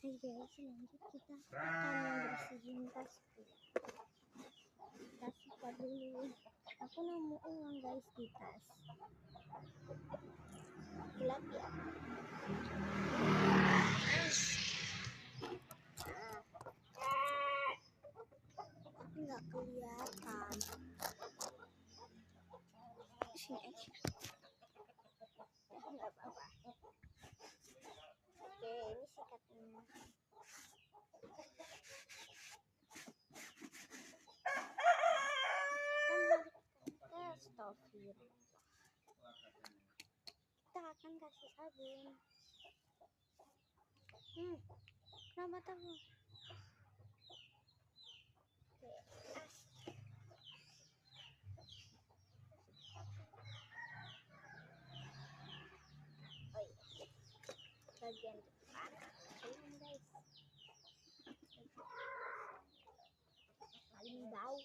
Hai guys, lanjut kita akan membersihin tasku. Tas buka dulu. Aku nemu uang guys di tas. Gelap ya. Nggak kelihatan. Sini aja. Nggak apa-apa. Oke, ini sikatnya. Astagfirullah. Kita akan kasih sabun. Kenapa tahu? Oke, oh iya, bagian depan belum guys. Paling bau.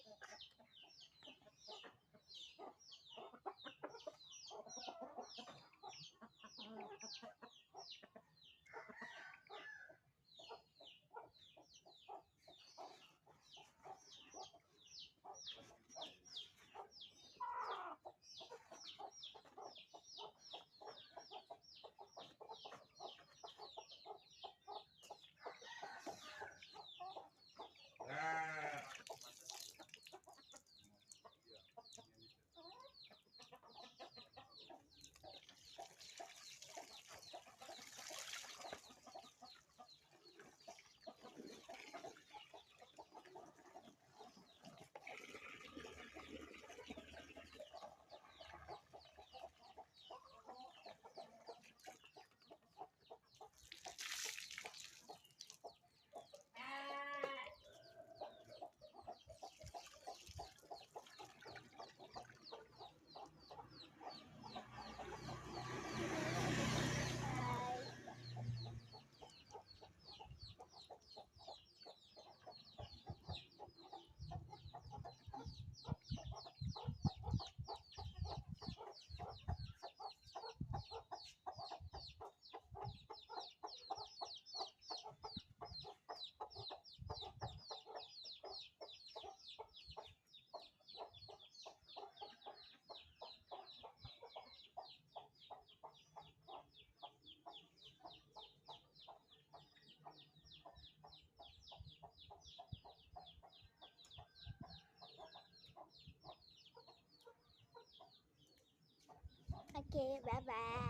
Oke, bye-bye.